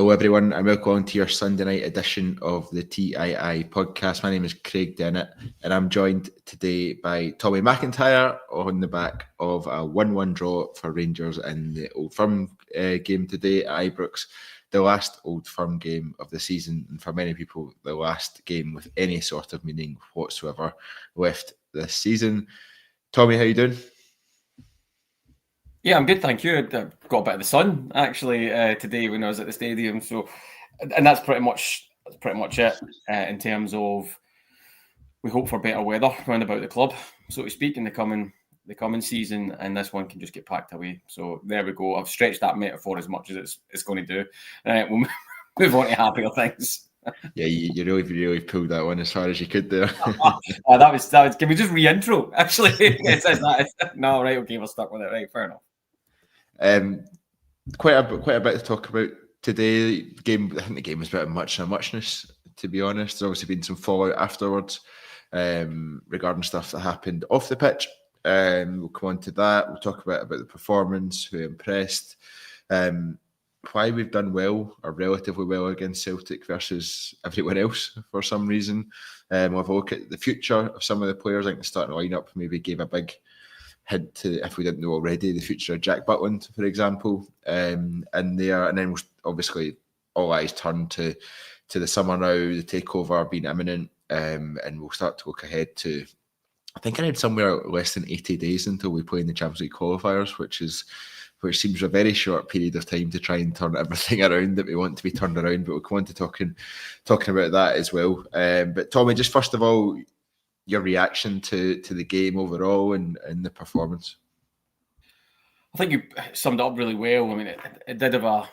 Hello everyone and welcome to your Sunday night edition of the TII podcast. My name is Craig Dennett and I'm joined today by Tommy McIntyre on the back of a 1-1 draw for Rangers in the Old Firm game today at Ibrox. The last Old Firm game of the season, and for many people the last game with any sort of meaning whatsoever left this season. Tommy, how you doing? Yeah, I'm good, thank you. I got a bit of the sun actually today when I was at the stadium. So, and that's pretty much it in terms of we hope for better weather round about the club, so to speak, in the coming season, and this one can just get packed away. So there we go. I've stretched that metaphor as much as it's going to do. We'll move on to happier things. Yeah, you really pulled that one as far as you could there. That was. Can we just re-intro? Actually, it says that. No, right, okay, we're stuck with it. Right, fair enough. Quite a bit to talk about today. Game, I think the game was a bit of muchness, to be honest. There's obviously been some fallout afterwards regarding stuff that happened off the pitch. We'll come on to that. We'll talk about the performance, who impressed, why we've done well or relatively well against Celtic versus everyone else for some reason. We'll have a look at the future of some of the players. I think the starting lineup maybe gave a big hint to, if we didn't know already, the future of Jack Butland, for example. And then we'll obviously all eyes turn to the summer now, the takeover being imminent, and we'll start to look ahead to, I think I read somewhere less than 80 days until we play in the Champions League qualifiers, which seems a very short period of time to try and turn everything around that we want to be turned around. But we'll come on to talking about that as well. But Tommy, just first of all, your reaction to the game overall and the performance. I think you summed it up really well. I mean, it did have a.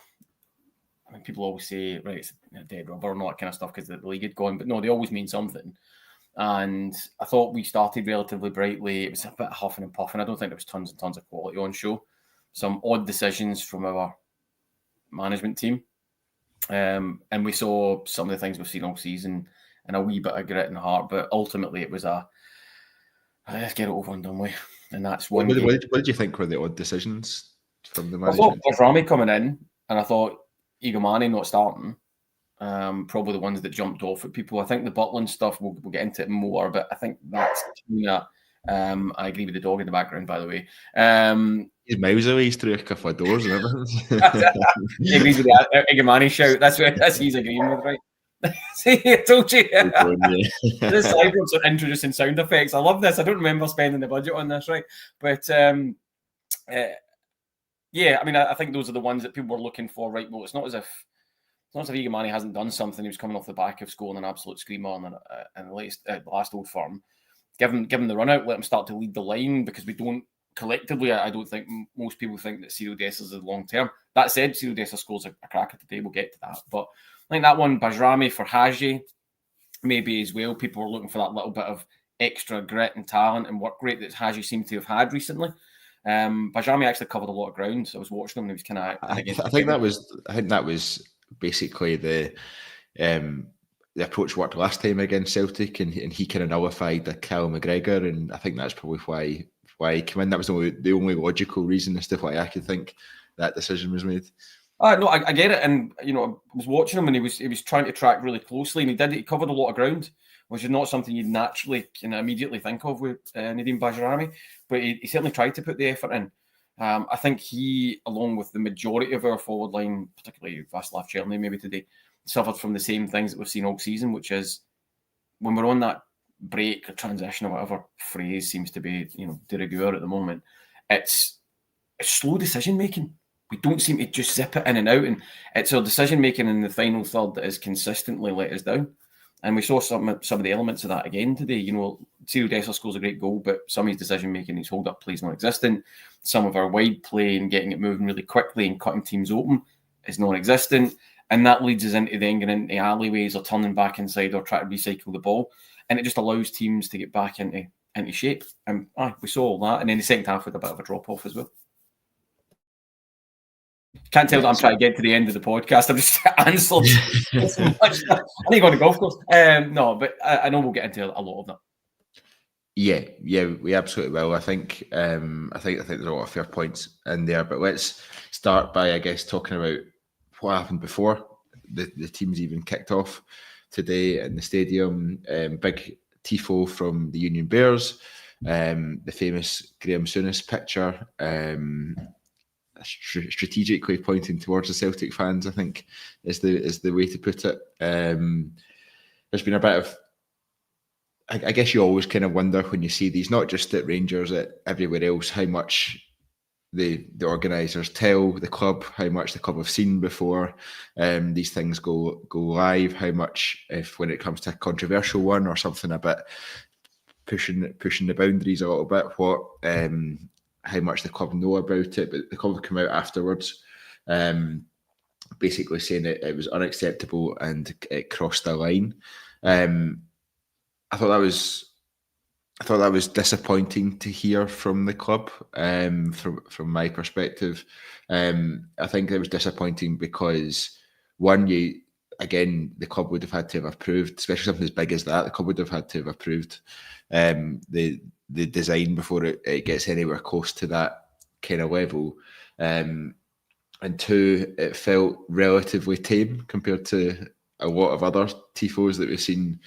I mean, people always say, right, it's a dead rubber and all that kind of stuff because the league had gone, but no, they always mean something. And I thought we started relatively brightly. It was a bit huffing and puffing. I don't think there was tons and tons of quality on show. Some odd decisions from our management team, and we saw some of the things we've seen all season. And a wee bit of grit and heart, but ultimately it was let's get it over and done with. And that's one. What did you think were the odd decisions from the management? I thought Rami coming in, and I thought Igomani not starting. Probably the ones that jumped off at people. I think the Butland stuff we'll get into it more, but I think that's I agree with the dog in the background, by the way. He's miles away. He's through a couple of doors and everything. He agrees with the Igomani shout. That's he's agreeing with, right? See, I told you. This Ibrox are introducing sound effects. I love this. I don't remember spending the budget on this, right? But yeah, I mean, I think those are the ones that people were looking for, right? Well, it's not as if Igomani hasn't done something. He was coming off the back of scoring an absolute screamer on the last Old Firm. Give him the run out. Let him start to lead the line, because we don't collectively. I don't think most people think that Cyril Dessers is long term. That said, Cyril Dessers scores a cracker today. We'll get to that, but I think that one, Bajrami for Haji, maybe as well. People were looking for that little bit of extra grit and talent and work rate that Haji seemed to have had recently. Bajrami actually covered a lot of ground. So I was watching him and he was kind of. I think that was basically the approach worked last time against Celtic, and he kind of nullified the Cal McGregor, and I think that's probably why he came in. That was the only logical reason as to why I could think that decision was made. No, I get it, and I was watching him, and he was trying to track really closely, and he covered a lot of ground, which is not something you'd naturally immediately think of with Nadim Bajrami, but he certainly tried to put the effort in. I think he, along with the majority of our forward line, particularly Václav Černý maybe today, suffered from the same things that we've seen all season, which is when we're on that break or transition or whatever phrase seems to be de rigueur at the moment, it's slow decision making. We don't seem to just zip it in and out, and it's our decision making in the final third that has consistently let us down. And we saw some of the elements of that again today. Cyril Dessers scores a great goal, but some of his decision making, his hold up play is non-existent. Some of our wide play and getting it moving really quickly and cutting teams open is non-existent, and that leads us into then getting into alleyways or turning back inside or trying to recycle the ball, and it just allows teams to get back into shape. And we saw all that, and then the second half with a bit of a drop off as well. Can't tell that I'm trying to get to the end of the podcast. I'm just answered so much. I need to go on the golf course. No, but I know we'll get into a lot of that. Yeah, we absolutely will. I think there's a lot of fair points in there, but let's start by, I guess, talking about what happened before the teams even kicked off today in the stadium. Big tifo from the Union Bears, the famous Graham Souness picture, strategically pointing towards the Celtic fans, I think is the way to put it. There's been a bit of, I guess you always kind of wonder when you see these, not just at Rangers, at everywhere else, how much the organisers tell the club, how much the club have seen before these things go live, how much, if when it comes to a controversial one or something a bit pushing the boundaries a little bit, how much the club know about it. But the club have come out afterwards, basically saying it was unacceptable and it crossed the line. I thought that was disappointing to hear from the club. From my perspective, I think it was disappointing because the club would have had to have approved, especially something as big as that. The club would have had to have approved the design before it gets anywhere close to that kind of level. And two, it felt relatively tame compared to a lot of other tifos that we've seen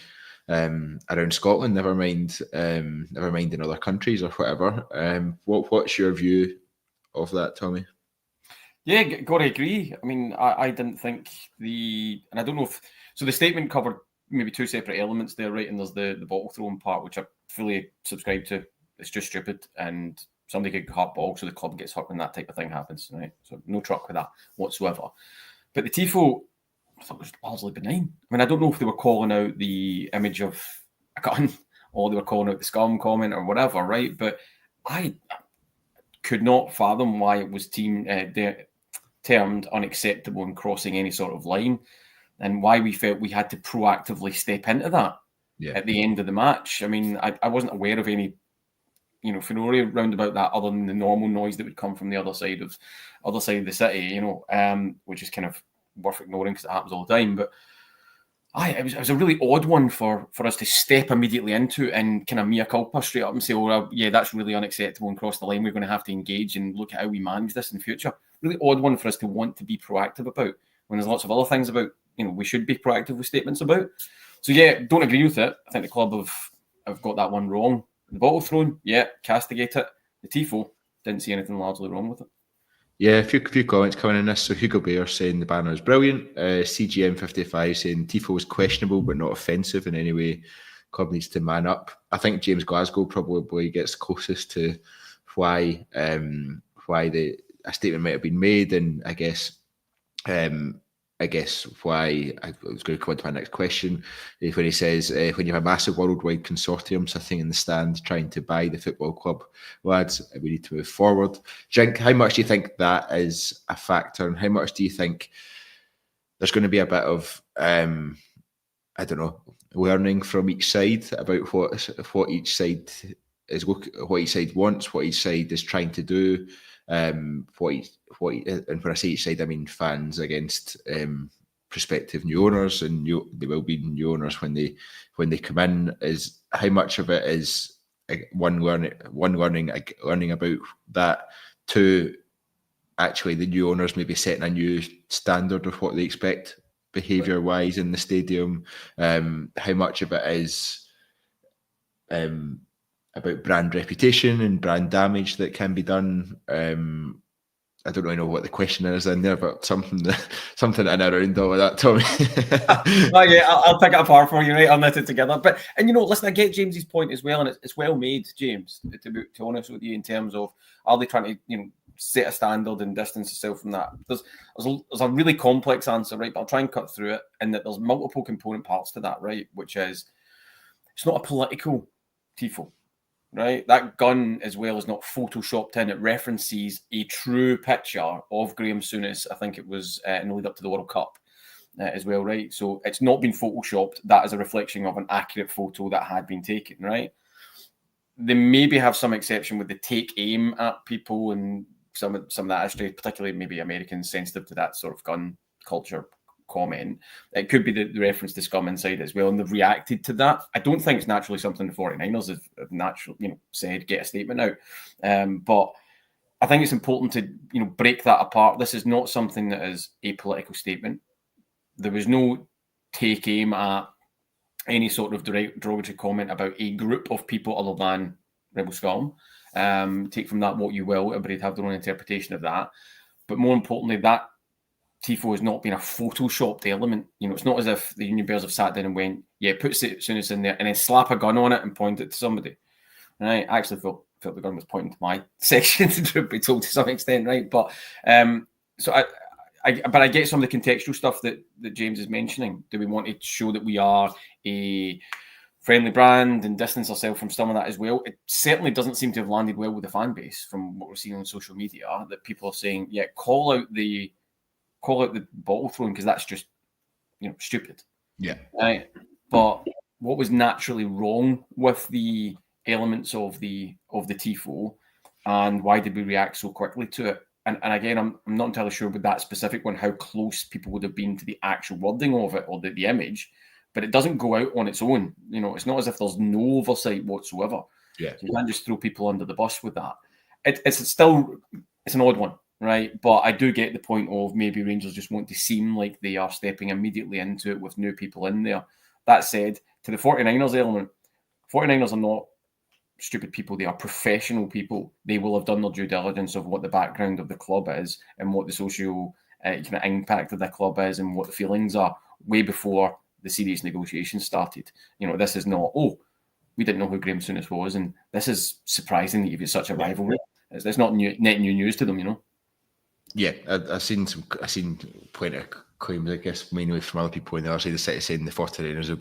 around Scotland, never mind in other countries or whatever. What's your view of that, Tommy? Yeah, got to agree. I mean, I didn't think and I don't know if, so the statement covered maybe two separate elements there, right? And there's the bottle throwing part, which I fully subscribe to. It's just stupid, and somebody could get hurt ball, so the club gets hurt when that type of thing happens, right? So no truck with that whatsoever. But the tifo, I thought it was largely benign. I mean, I don't know if they were calling out the image of a gun or they were calling out the scum comment or whatever, right? But I could not fathom why it was termed unacceptable and crossing any sort of line, and why we felt we had to proactively step into that at the end of the match. I mean, I wasn't aware of any, furore round about that other than the normal noise that would come from the other side of the city, which is kind of worth ignoring because it happens all the time. But it was a really odd one for us to step immediately into and kind of mea culpa straight up and say, oh, yeah, that's really unacceptable and cross the line. We're going to have to engage and look at how we manage this in the future. Really odd one for us to want to be proactive about when there's lots of other things about, we should be proactive with statements about. So, yeah, don't agree with it. I think the club have got that one wrong. The bottle thrown, castigate it. The tifo, didn't see anything largely wrong with it. Yeah, a few comments coming in this. So Hugo Bayer saying the banner is brilliant. CGM55 saying tifo was questionable but not offensive in any way. Club needs to man up. I think James Glasgow probably gets closest to why a statement might have been made, and I guess why I was going to come on to my next question, when he says, when you have a massive worldwide consortium sitting in the stand trying to buy the football club, lads, we need to move forward. Jink, how much do you think that is a factor, and how much do you think there's going to be a bit of, learning from each side about what each side what each side wants, what each side is trying to do? And when I say each side, I mean fans against prospective new owners, and they will be new owners when they come in. Is how much of it is learning about that, to actually the new owners maybe setting a new standard of what they expect behaviour wise in the stadium. How much of it is about brand reputation and brand damage that can be done. I don't really know what the question is in there, but something in and around all of that, Tommy. I'll pick it apart for you, right? I'll knit it together. But listen, I get James's point as well, and it's well made, James. To be honest with you, in terms of, are they trying to set a standard and distance yourself from that? There's a really complex answer, right? But I'll try and cut through it, and that there's multiple component parts to that, right? Which is, it's not a political tifo. Right, that gun as well is not photoshopped in. It references a true picture of Graham Souness. I think it was in the lead up to the World Cup as well, right? So it's not been photoshopped. That is a reflection of an accurate photo that had been taken, right? They maybe have some exception with the take aim at people and some of that history, particularly maybe Americans sensitive to that sort of gun culture comment. It could be the reference to scum inside as well, and they've reacted to that. I don't think it's naturally something the 49ers have naturally said, get a statement out. But I think it's important to break that apart. This is not something that is a political statement. there was no take aim at any sort of derogatory comment about a group of people other than Rebel Scum. Take from that what you will. Everybody have their own interpretation of that. But more importantly, that tifo has not been a photoshopped element. It's not as if the Union Bears have sat down and went, yeah, put Souness in there and then slap a gun on it and point it to somebody. Right? I actually felt the gun was pointing to my section, to be told to some extent, right? But I get some of the contextual stuff that James is mentioning. Do we want to show that we are a friendly brand and distance ourselves from some of that as well? It certainly doesn't seem to have landed well with the fan base from what we're seeing on social media, that people are saying, yeah, call out the bottle throwing because that's just stupid. Yeah. Right. But what was naturally wrong with the elements of the tifo, and why did we react so quickly to it? And again, I'm not entirely sure with that specific one how close people would have been to the actual wording of it or the image, but it doesn't go out on its own. It's not as if there's no oversight whatsoever. Yeah. So you can't just throw people under the bus with that. It's an odd one, right? But I do get the point of maybe Rangers just want to seem like they are stepping immediately into it with new people in there. That said, to the 49ers element, 49ers are not stupid people. They are professional people. They will have done their due diligence of what the background of the club is and what the social kind of impact of the club is and what the feelings are way before the serious negotiations started. This is not, we didn't know who Graham Souness was, and this is surprising that you've got such a rivalry. It's not net new news to them, Yeah, I've seen plenty of claims, I guess, mainly from other people on the other side of the city saying the 49ers will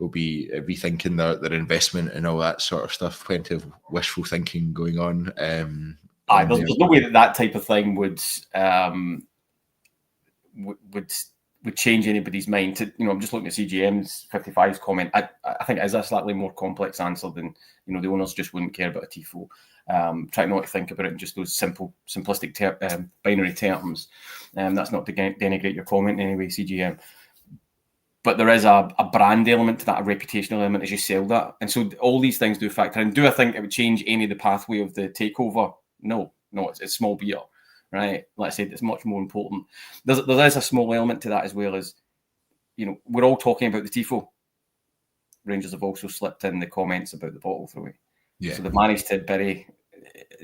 be rethinking their investment and all that sort of stuff. Plenty of wishful thinking going on. There's no way that type of thing would change anybody's mind. I'm just looking at CGM's 55's comment. I think it is a slightly more complex answer than the owners just wouldn't care about a tifo. Try not to think about it in just those simplistic binary terms. That's not to denigrate your comment in any way, CGM. But there is a brand element to that, a reputational element as you sell that. And so all these things do factor in. Do I think it would change any of the pathway of the takeover? No, it's small beer, right? Like I said, it's much more important. There is a small element to that as well as, we're all talking about the tifo. Rangers have also slipped in the comments about the bottle throwing. Yeah. So they've managed to bury,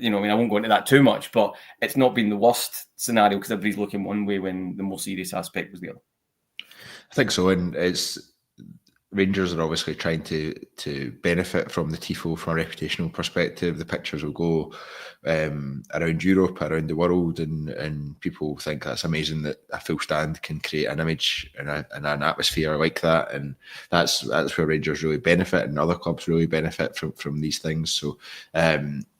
I won't go into that too much, but it's not been the worst scenario because everybody's looking one way when the more serious aspect was the other. I think so, and Rangers are obviously trying to benefit from the tifo from a reputational perspective. The pictures will go around Europe, around the world, and people think that's amazing that a full stand can create an image and an atmosphere like that, and that's where Rangers really benefit, and other clubs really benefit from these things. So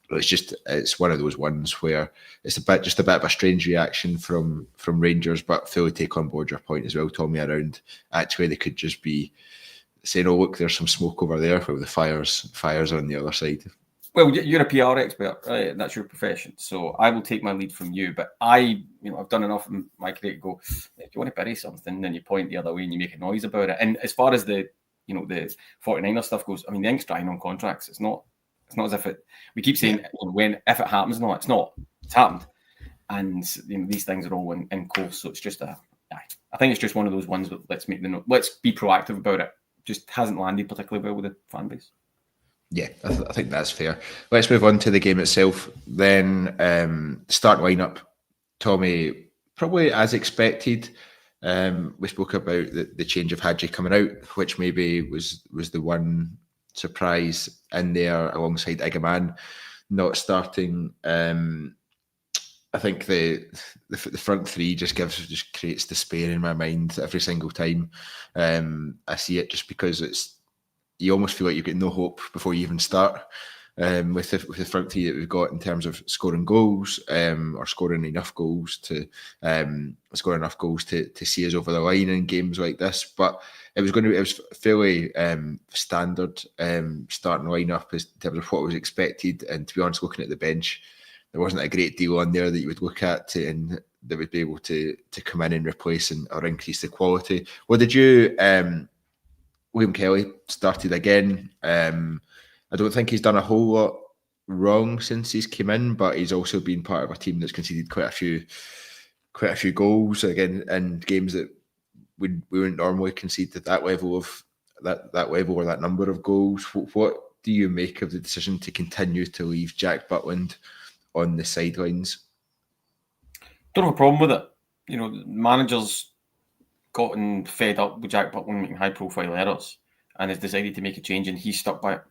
it's one of those ones where it's a bit of a strange reaction from Rangers, but fully take on board your point as well, Tommy, around actually they could just be saying, oh, look, there's some smoke over there where the fire's on the other side. Well, you're a PR expert, right? That's your profession. So I will take my lead from you, but I've done enough in my career to go, if you want to bury something, then you point the other way and you make a noise about it. And as far as the 49er stuff goes, the ink's drying on contracts. It's not as if we keep saying if it happens, no, it's not. It's happened. And these things are all in course. So it's just I think it's just one of those ones that let's be proactive about it. Just hasn't landed particularly well with the fan base. Yeah, I think that's fair. Let's move on to the game itself. Then start lineup. Tommy, probably as expected. We spoke about the change of Hadji coming out, which maybe was the one surprise in there alongside Igaman not starting. I think the front three just creates despair in my mind every single time I see it, just because you almost feel like you've got no hope before you even start with the front three that we've got in terms of scoring goals or scoring enough goals to see us over the line in games like this. But it was fairly standard starting lineup in terms of what was expected. And to be honest, looking at the bench, there wasn't a great deal on there that you would look at and that would be able to come in and replace or increase the quality. What did you? William Kelly started again. I don't think he's done a whole lot wrong since he's come in, but he's also been part of a team that's conceded quite a few quite a few goals again in games that we wouldn't normally concede at that level of that level or that number of goals. What do you make of the decision to continue to leave Jack Butland on the sidelines? Don't have a problem with it. You know, managers gotten fed up with Jack Butland making high-profile errors and has decided to make a change, and he's stuck by it.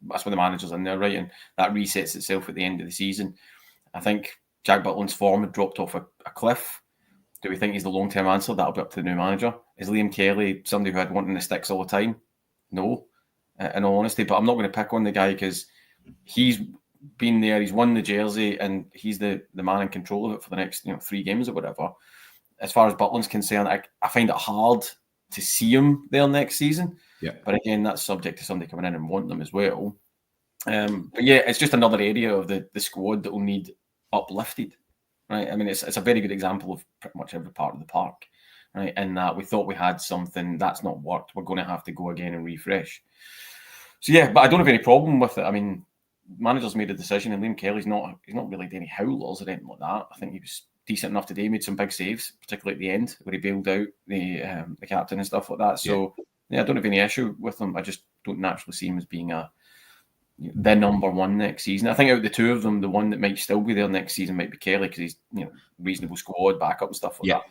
That's what the manager's in there, right? And that resets itself at the end of the season. I think Jack Butland's form had dropped off a cliff. Do we think he's the long-term answer? That'll be up to the new manager. Is Liam Kelly somebody who had wanting the sticks all the time? No, in all honesty. But I'm not going to pick on the guy because he's been there, he's won the jersey, and he's the man in control of it for the next 3 games or whatever. As far as Butland's concerned, I find it hard to see him there next season. Yeah. But again, that's subject to somebody coming in and wanting them as well. But yeah, it's just another area of the squad that will need uplifted. Right, I mean, it's a very good example of pretty much every part of the park, right? And that we thought we had something that's not worked. We're going to have to go again and refresh. So yeah, but I don't have any problem with it. I mean, managers made a decision, and Liam Kelly's he's not really any howlers or anything like that. I think he was decent enough today. Made some big saves, particularly at the end where he bailed out the captain and stuff like that. So yeah, I don't have any issue with him. I just don't naturally see him as being the number one next season. I think out of the two of them, the one that might still be there next season might be Kelly because he's reasonable squad backup and stuff like that.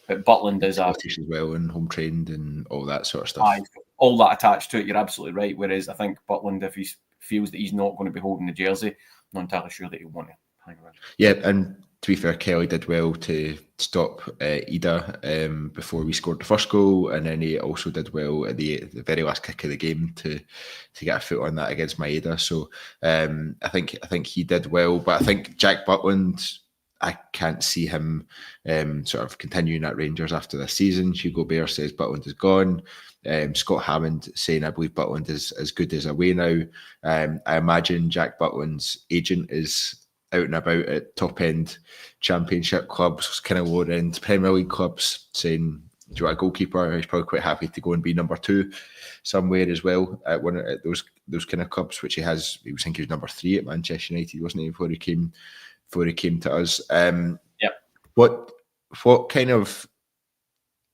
But Butland is as well and home trained and all that sort of stuff. All that attached to it. You're absolutely right. Whereas I think Butland, if he feels that he's not going to be holding the jersey, I'm not entirely sure that he'll want to hang around. Yeah, and to be fair, Kelly did well to stop Ida before we scored the first goal, and then he also did well at the very last kick of the game to get a foot on that against Maeda. So I think he did well, but I think Jack Butland, I can't see him sort of continuing at Rangers after this season. Hugo Bear says Butland is gone. Scott Hammond saying I believe Butland is as good as away now. I imagine Jack Butland's agent is out and about at top end championship clubs, kind of lower end Premier League clubs, saying, do you want a goalkeeper? He's probably quite happy to go and be number 2 somewhere as well at one of those kind of clubs, which he has. He was thinking he was number 3 at Manchester United, wasn't he, before he came to us. What kind of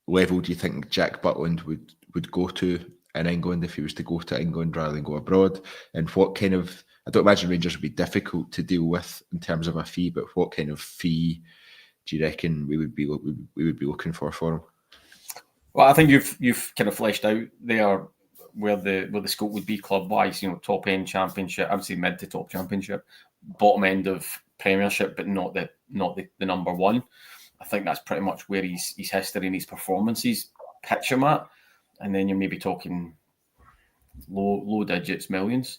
level do you think Jack Butland would go to in England if he was to go to England rather than go abroad? And what kind of, I don't imagine Rangers would be difficult to deal with in terms of a fee, but what kind of fee do you reckon we would be looking for him? Well, I think you've kind of fleshed out there where the scope would be club wise. Top end championship. I would say mid to top championship, bottom end of Premiership, but not the number one. I think that's pretty much where his history and his performances pitch him at, and then you're maybe talking low digits, millions.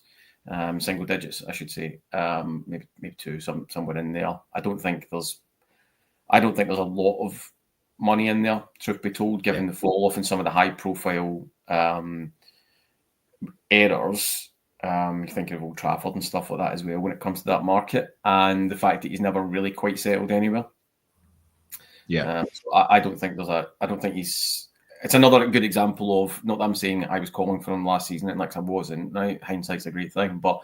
Single digits, I should say, maybe 2, somewhere in there. I don't think there's a lot of money in there, truth be told, given the fall off in some of the high profile errors. You're thinking of Old Trafford and stuff like that as well when it comes to that market, and the fact that he's never really quite settled anywhere. So I don't think he's. It's another good example of, not that I'm saying I was calling for him last season, and like I wasn't. Now, hindsight's a great thing, but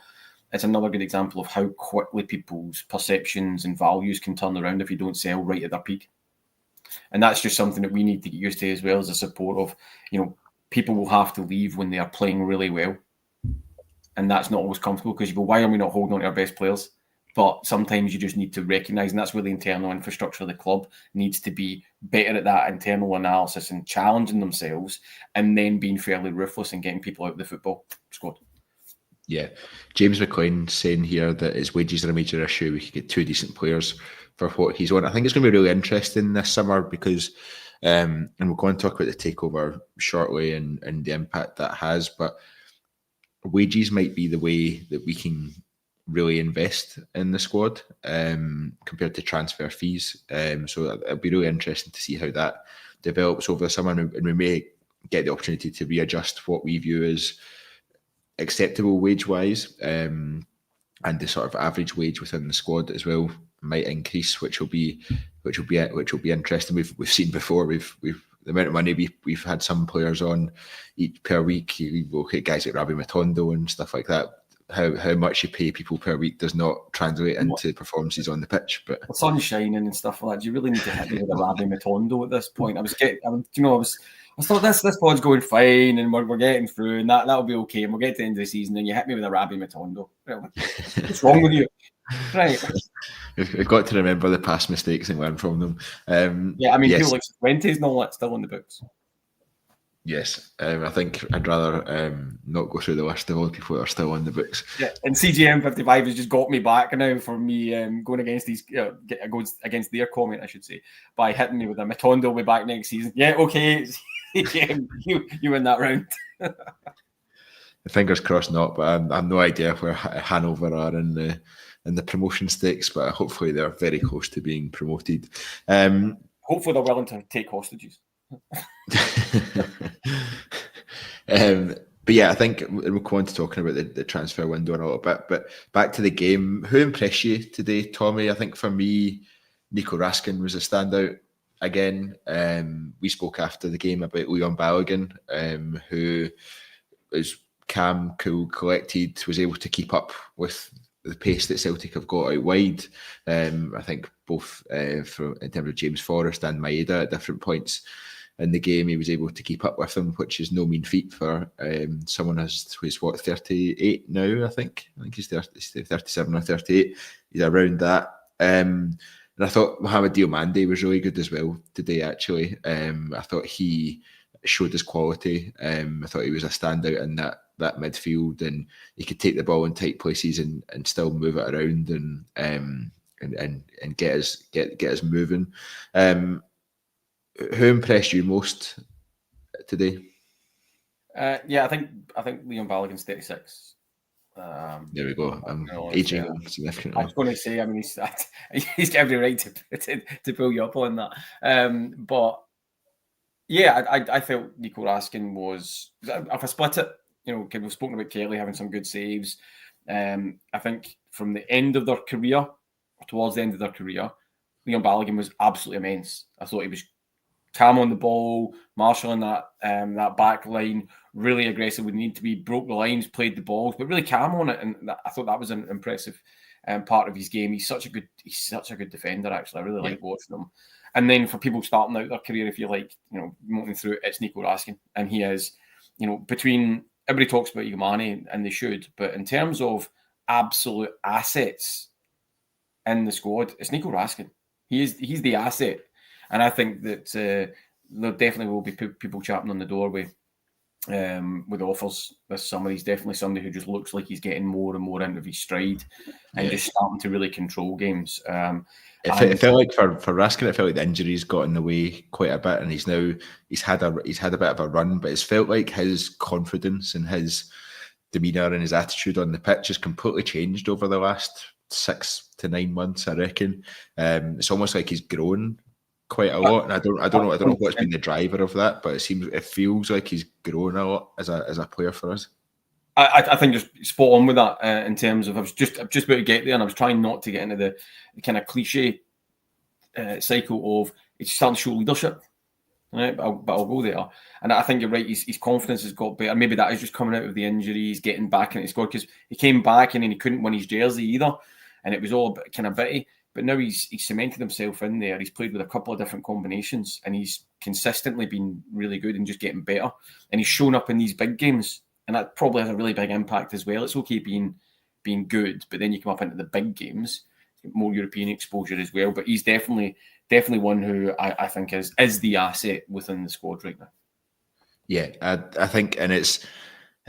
it's another good example of how quickly people's perceptions and values can turn around if you don't sell right at their peak. And that's just something that we need to get used to as well as a support of, people will have to leave when they are playing really well. And that's not always comfortable because you go, why are we not holding on to our best players? But sometimes you just need to recognise, and that's where the internal infrastructure of the club needs to be better at that internal analysis and challenging themselves, and then being fairly ruthless and getting people out of the football squad. Yeah. James McLean saying here that his wages are a major issue. We could get 2 decent players for what he's on. I think it's going to be really interesting this summer because, and we'll go and talk about the takeover shortly and the impact that has, but wages might be the way that we can really invest in the squad compared to transfer fees. So it'll be really interesting to see how that develops over the summer, and we may get the opportunity to readjust what we view as acceptable wage-wise, and the sort of average wage within the squad as well might increase, which will be interesting. We've seen before. We've the amount of money we've had some players on each per week. We look at guys like Rabbi Matondo and stuff like that. how much you pay people per week does not translate into performances on the pitch. But the sun's shining and stuff like that. Do you really need to hit me with a Rabbi Matondo at this point? I thought this pod's going fine and we're getting through and that'll be okay and we'll get to the end of the season and you hit me with a Rabbi Matondo. What's wrong with you? Right. We've got to remember the past mistakes and learn from them. Yes. People like Fuentes and all that still on the books. Yes, I think I'd rather not go through the list of all the people that are still on the books. Yeah, and CGM 55 has just got me back now for me going against against their comment, I should say, by hitting me with a Matondo will be back next season. Yeah, okay, CGM, you win that round. Fingers crossed not, but I've no idea where Hanover are in the promotion stakes, but hopefully they're very close to being promoted. Hopefully they're willing to take hostages. But yeah, I think we'll go on to talking about the transfer window in a little bit. But back to the game, who impressed you today, Tommy? I think for me, Nico Raskin was a standout again. We spoke after the game about Leon Balogun, who was calm, cool, collected, was able to keep up with the pace that Celtic have got out wide. I think both in terms of James Forrest and Maeda at different points in the game, he was able to keep up with them, which is no mean feat for someone who's 38 now, I think he's 37 or 38. He's around that. And I thought Mohamed Diomande was really good as well today, actually. I thought he showed his quality. I thought he was a standout in that midfield, and he could take the ball in tight places and still move it around and get us moving. Who impressed you most today? I think Leon Balogun's 36. There we go. I'm aging significantly. I was going to say, I mean, he's got every right to pull you up on that. But yeah, I felt Nico Raskin was. If I split it, we've spoken about Kelly having some good saves. I think from the end of their career, or towards the end of their career, Leon Balogun was absolutely immense. I thought he was calm on the ball, marshalling that back line, really aggressive when need to be, broke the lines, played the balls, but really calm on it. And I thought that was an impressive part of his game. He's such a good defender, actually. I really like watching him. And then for people starting out their career, if you like, moving through it, it's Nico Raskin. And he is, between, everybody talks about Igumane, and they should, but in terms of absolute assets in the squad, it's Nico Raskin. He's the asset. And I think that there definitely will be people chapping on the door with offers this summer. He's definitely somebody who just looks like he's getting more and more into his stride and just starting to really control games. It felt like for Raskin, it felt like the injuries got in the way quite a bit, and he's had a bit of a run, but it's felt like his confidence and his demeanour and his attitude on the pitch has completely changed over the last 6 to 9 months, I reckon. It's almost like he's grown quite a lot, and I don't know what's been the driver of that, but it feels like he's grown a lot as a player for us. I think just spot on with that in terms of I'm just about to get there, and I was trying not to get into the kind of cliche cycle of it's starting to show leadership, right? But I'll go there, and I think you're right. His confidence has got better. Maybe that is just coming out of the injuries, getting back into his squad, because he came back and then he couldn't win his jersey either, and it was all a bit kind of bitty. But now he's cemented himself in there. He's played with a couple of different combinations, and he's consistently been really good and just getting better. And he's shown up in these big games, and that probably has a really big impact as well. It's okay being good, but then you come up into the big games, more European exposure as well. But he's definitely one who I think is the asset within the squad right now. Yeah, I think, and it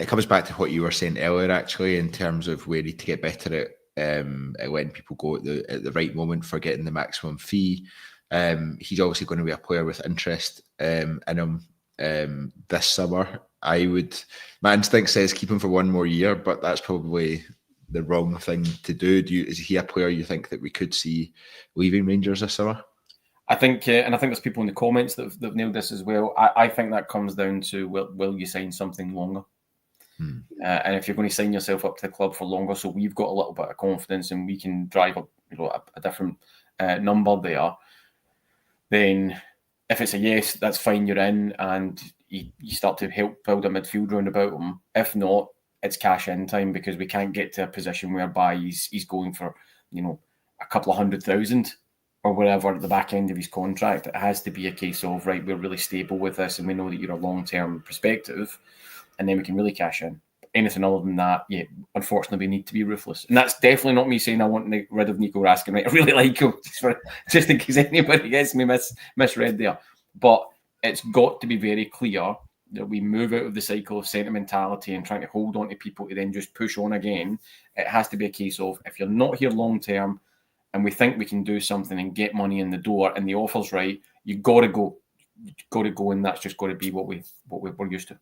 comes back to what you were saying earlier, actually, in terms of we need to get better at letting people go at the right moment for getting the maximum fee. He's obviously going to be a player with interest in him this summer. My instinct says keep him for one more year, but that's probably the wrong thing to do. Is he a player you think that we could see leaving Rangers this summer? I think, and I think there's people in the comments that have nailed this as well. I think that comes down to will you sign something longer? And if you're going to sign yourself up to the club for longer, so we've got a little bit of confidence and we can drive up, a different number there, then if it's a yes, that's fine, you're in, and you start to help build a midfield round about him. If not, it's cash in time, because we can't get to a position whereby he's going for, a couple of 100,000 or whatever at the back end of his contract. It has to be a case of, right, we're really stable with this and we know that you're a long-term perspective, and then we can really cash in. Anything other than that, yeah, unfortunately, we need to be ruthless. And that's definitely not me saying I want to get rid of Nico Raskin, right? I really like him, just in case anybody gets me misread there. But it's got to be very clear that we move out of the cycle of sentimentality and trying to hold on to people to then just push on again. It has to be a case of, if you're not here long-term and we think we can do something and get money in the door and the offer's right, you've got to go. You've got to go, and that's just got to be what we're used to.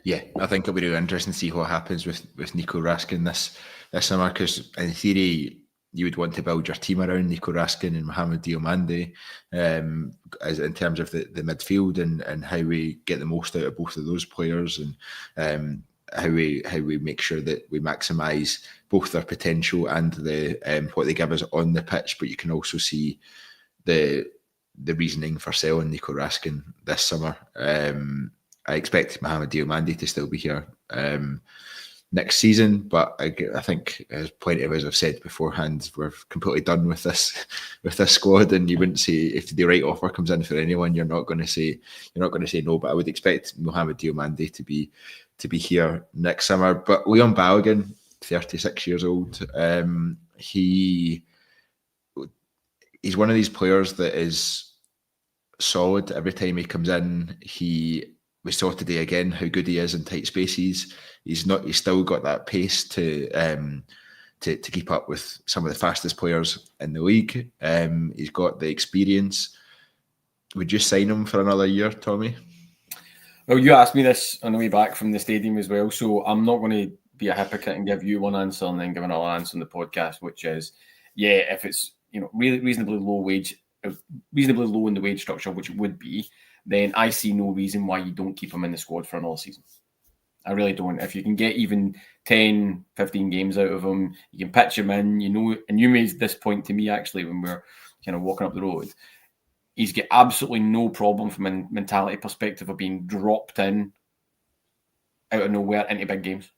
Yeah, I think it'll be really interesting to see what happens with Nico Raskin this summer, because in theory you would want to build your team around Nico Raskin and Mohamed Diomande, as in terms of the midfield and how we get the most out of both of those players, and how we make sure that we maximise both their potential and the what they give us on the pitch. But you can also see the reasoning for selling Nico Raskin this summer. I expect Mohamed Diomande to still be here next season, but I think, as plenty of us have said beforehand, we're completely done with this squad. And you wouldn't say, if the right offer comes in for anyone, you're not going to say no. But I would expect Mohamed Diomande to be here next summer. But Leon Balogun, 36 years old, he's one of these players that is solid every time he comes in. We saw today again how good he is in tight spaces. He's still got that pace to keep up with some of the fastest players in the league. He's got the experience. Would you sign him for another year, Tommy? Well, you asked me this on the way back from the stadium as well, so I'm not going to be a hypocrite and give you one answer and then give another answer on the podcast, which is, yeah, if it's really reasonably low in the wage structure, which it would be, then I see no reason why you don't keep him in the squad for another season. I really don't. If you can get even 10, 15 games out of him, you can pitch him in, and you made this point to me actually when we were kind of walking up the road. He's got absolutely no problem from a mentality perspective of being dropped in out of nowhere into big games.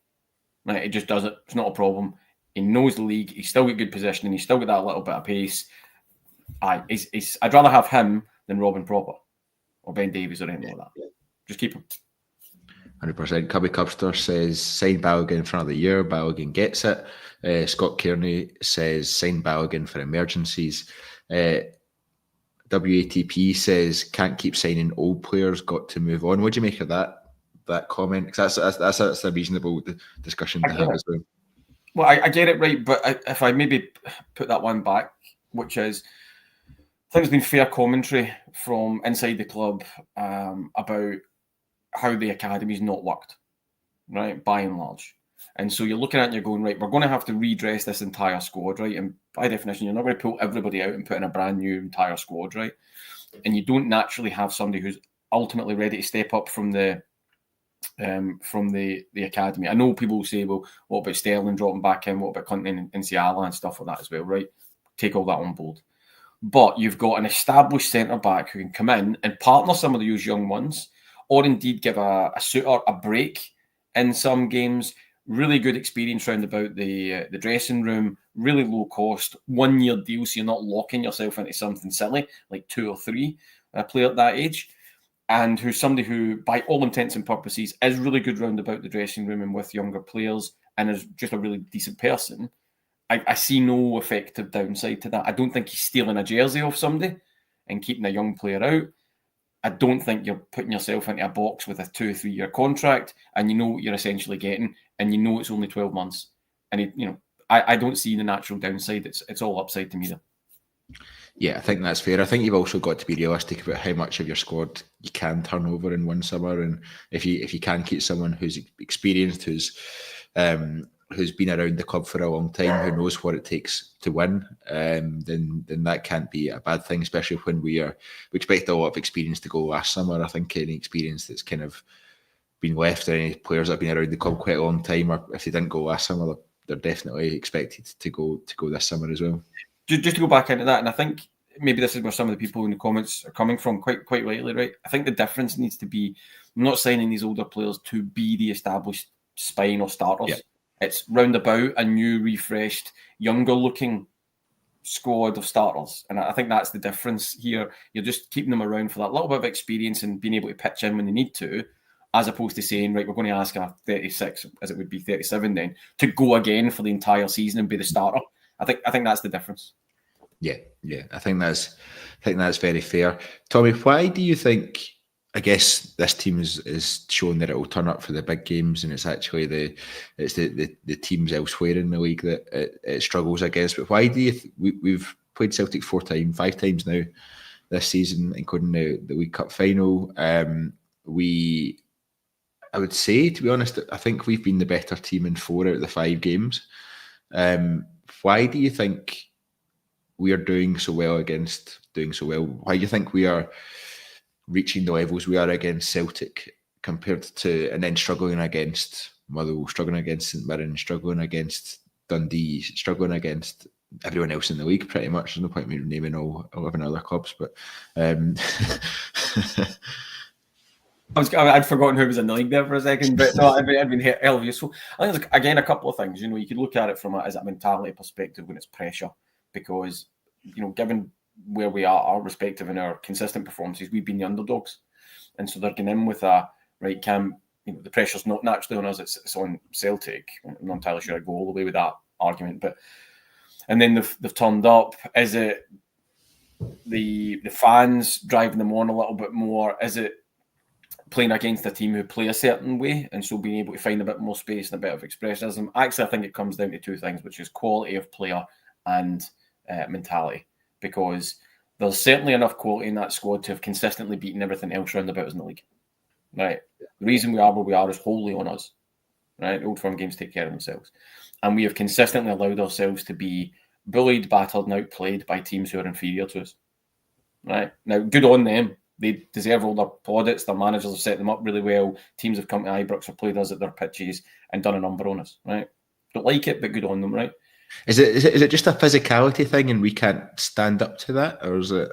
Right? It just does it. It's not a problem. He knows the league. He's still got good positioning. He's still got that little bit of pace. I'd rather have him than Robin Proper or Ben Davies or anything like that. Just keep him. 100%. Cubby Cubster says sign Balogun for another year. Balogun gets it. Scott Kearney says sign Balogun for emergencies. WATP says can't keep signing old players, got to move on. What do you make of that comment? Because that's a reasonable discussion to have as well. Well, I get it, right, but if I maybe put that one back, which is, I think there's been fair commentary from inside the club about how the academy's not worked, right, by and large. And so you're looking at it and you're going, right, we're going to have to redress this entire squad, right? And by definition, you're not going to pull everybody out and put in a brand new entire squad, right? And you don't naturally have somebody who's ultimately ready to step up from the academy. I know people will say, well, what about Sterling dropping back in? What about Clinton and Ciala and stuff like that as well, right? Take all that on board. But you've got an established centre-back who can come in and partner some of those young ones, or indeed give a suitor a break in some games. Really good experience round about the dressing room, really low cost, 1 year deal, so you're not locking yourself into something silly like 2 or 3, a player at that age, and who's somebody who, by all intents and purposes, is really good round about the dressing room and with younger players, and is just a really decent person. I see no effective downside to that. I don't think he's stealing a jersey off somebody and keeping a young player out. I don't think you're putting yourself into a box with a 2 or 3 year contract, and you know what you're essentially getting, and you know it's only 12 months. And I don't see the natural downside. It's all upside to me there. Yeah, I think that's fair. I think you've also got to be realistic about how much of your squad you can turn over in one summer, and if you can keep someone who's experienced, who's been around the club for a long time, who knows what it takes to win, then that can't be a bad thing, especially when we expect a lot of experience to go last summer. I think any experience that's kind of been left, or any players that have been around the club quite a long time, or if they didn't go last summer, they're definitely expected to go this summer as well. Just to go back into that, and I think maybe this is where some of the people in the comments are coming from quite rightly, right? I think the difference needs to be, I'm not signing these older players to be the established spine or starters. Yeah. It's roundabout a new, refreshed, younger-looking squad of starters, and I think that's the difference here. You're just keeping them around for that little bit of experience and being able to pitch in when they need to, as opposed to saying, right, we're going to ask a 36, as it would be 37 then, to go again for the entire season and be the starter. I think that's the difference. Yeah. I think that's very fair. Tommy, why do you think? I guess this team is showing that it will turn up for the big games, and it's actually the teams elsewhere in the league that it struggles against. But why do you? We've played Celtic 5 times now this season, including the League Cup final. I would say, to be honest, I think we've been the better team in 4 out of the 5 games. Why do you think we are doing so well? Why do you think we are reaching the levels we are against Celtic compared to, and then struggling against Motherwell, struggling against St Mirren, struggling against Dundee, struggling against everyone else in the league pretty much? There's no point in me naming all 11 other clubs, but I'd forgotten who was in the league there for a second, but no, I'd been hell of useful. I think there's, again, a couple of things. You could look at it from as a mentality perspective when it's pressure, because given where we are, respective in our consistent performances, we've been the underdogs, and so they're going in with a right. The pressure's not naturally on us; it's on Celtic. I'm not entirely sure I go all the way with that argument, but and then they've turned up. Is it the fans driving them on a little bit more? Is it playing against a team who play a certain way, and so being able to find a bit more space and a bit of expressionism? Actually, I think it comes down to 2 things, which is quality of player and mentality, because there's certainly enough quality in that squad to have consistently beaten everything else around about us in the league. Right? The reason we are where we are is wholly on us. Right? Old Firm games take care of themselves. And we have consistently allowed ourselves to be bullied, battered, and outplayed by teams who are inferior to us. Right? Now, good on them. They deserve all their plaudits. Their managers have set them up really well. Teams have come to Ibrox or played us at their pitches and done a number on us. Right? Don't like it, but good on them. Right? Is it just a physicality thing and we can't stand up to that, or is it?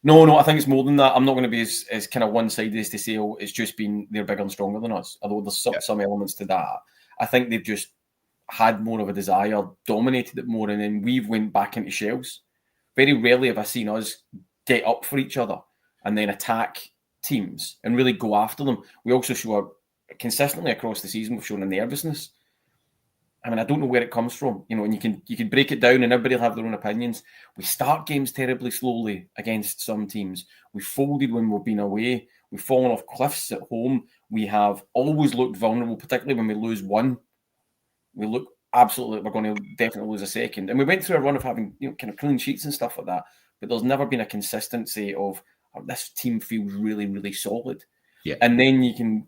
No, I think it's more than that. I'm not going to be as kind of one-sided as to say, oh, it's just been they're bigger and stronger than us, although there's some elements to that. I think they've just had more of a desire, dominated it more, and then we've went back into shells. Very rarely have I seen us get up for each other and then attack teams and really go after them. We also show consistently across the season, we've shown a nervousness. I mean, I don't know where it comes from, and you can break it down and everybody will have their own opinions. We start games terribly slowly against some teams. We folded when we've been away. We've fallen off cliffs at home. We have always looked vulnerable, particularly when we lose one. We look absolutely, we're going to definitely lose a second. And we went through a run of having, kind of clean sheets and stuff like that. But there's never been a consistency of, this team feels really, really solid. Yeah. And then you can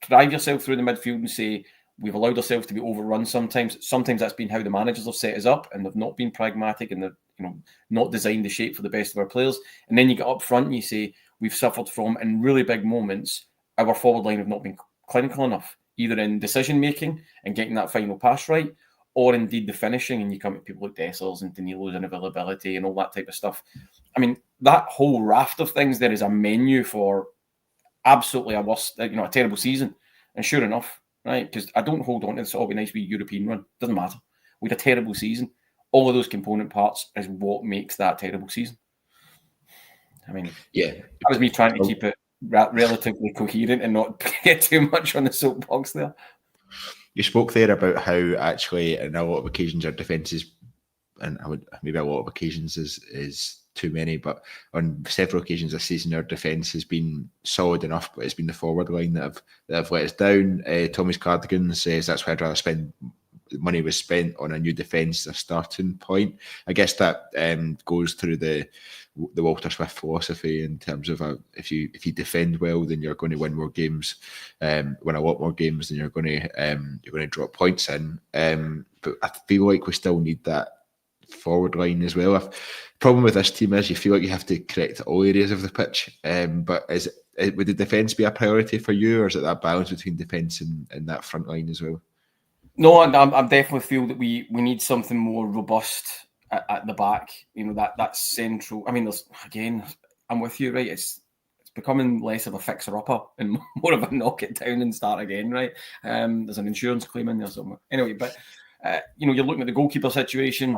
drive yourself through the midfield and say, we've allowed ourselves to be overrun sometimes. Sometimes that's been how the managers have set us up, and they've not been pragmatic, and they've not designed the shape for the best of our players. And then you get up front and you say, we've suffered from, in really big moments, our forward line have not been clinical enough, either in decision-making and getting that final pass right, or indeed the finishing, and you come to people like Dessers and Danilo's unavailability and all that type of stuff. I mean, that whole raft of things, there is a menu for absolutely a worst, a terrible season. And sure enough, right, because I don't hold on to this, oh, be nice wee European run. Doesn't matter. We had a terrible season. All of those component parts is what makes that terrible season. I mean, yeah, that was me trying to keep it relatively coherent and not get too much on the soapbox there. You spoke there about how actually, in a lot of occasions, our defences, and maybe a lot of occasions is too many, but on several occasions this season, our defence has been solid enough, but it's been the forward line that have let us down. Tommy's Cardigan says that's why I'd rather spend money was spent on a new defence as a starting point. I guess that goes through the Walter Smith philosophy in terms of if you defend well, then you're going to win more games, win a lot more games, then you're going to drop points in. But I feel like we still need that forward line as well. Problem with this team is you feel like you have to correct all areas of the pitch. But would the defence be a priority for you, or is it that balance between defence and that front line as well? No, I definitely feel that we need something more robust at the back. That's central. I mean, I'm with you, right? It's it's becoming less of a fixer-upper and more of a knock it down and start again, right? There's an insurance claim in there somewhere. Anyway, but you're looking at the goalkeeper situation.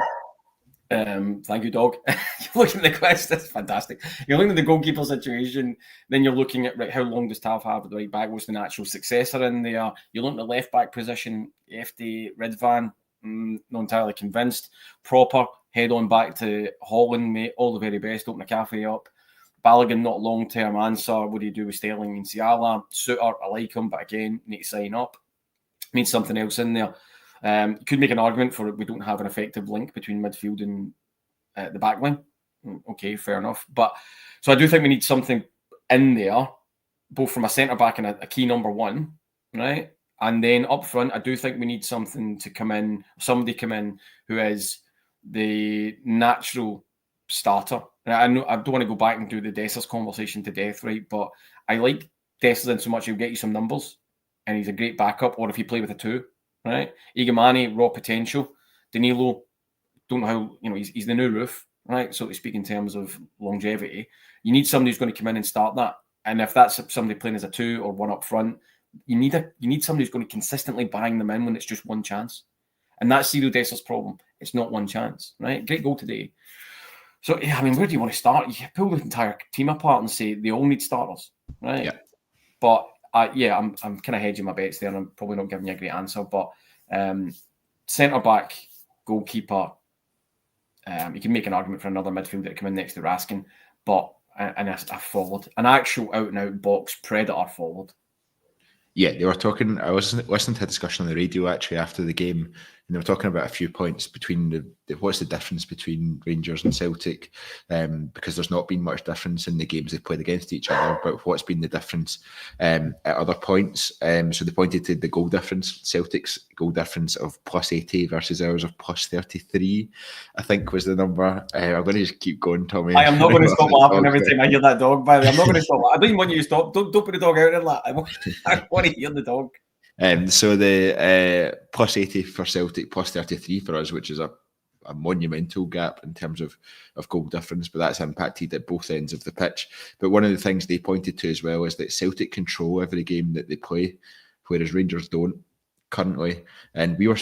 Thank you, dog. You're looking at the quest. That's fantastic. You're looking at the goalkeeper situation. Then you're looking at how long does Tav have at the right back? What's the natural successor in there? You're looking at the left back position. FD Ridvan, not entirely convinced. Proper head on back to Holland, mate. All the very best. Open a cafe up. Balogun, not long term answer. What do you do with Sterling and Ciala? Suter, I like him, but again, need to sign up. Need something else in there. You could make an argument for we don't have an effective link between midfield and the back line. Okay, fair enough. But so I do think we need something in there, both from a centre back and a key number one, right? And then up front, I do think we need somebody come in who is the natural starter. I know I don't want to go back and do the Dessers conversation to death, right? But I like Dessers in so much he'll get you some numbers, and he's a great backup. Or if you play with a two. Right, Igamani, raw potential. Danilo, don't know how, he's the new roof, right? So to speak, in terms of longevity, you need somebody who's going to come in and start that. And if that's somebody playing as a two or one up front, you need somebody who's going to consistently bang them in when it's just one chance. And that's Ciro Dessers' problem. It's not one chance, right? Great goal today. So yeah, I mean, where do you want to start? You pull the entire team apart and say they all need starters, right? Yeah. But I'm kind of hedging my bets there, and I'm probably not giving you a great answer. But centre back, goalkeeper, you can make an argument for another midfielder to come in next to Raskin, but a forward, an actual out and out box predator forward. Yeah, they were talking. I was listening to a discussion on the radio actually after the game, and they were talking about a few points between what's the difference between Rangers and Celtic, because there's not been much difference in the games they've played against each other, but what's been the difference at other points. So they pointed to the goal difference. Celtic's goal difference of plus 80 versus ours of plus 33, I think was the number. I'm going to just keep going, Tommy. I am not going to stop laughing every time I hear that dog, by the way. I'm not going to stop. I don't even want you to stop. Don't put the dog out there. I want to hear the dog. So the plus 80 for Celtic, plus 33 for us, which is a monumental gap in terms of goal difference, but that's impacted at both ends of the pitch. But one of the things they pointed to as well is that Celtic control every game that they play, whereas Rangers don't currently. And we were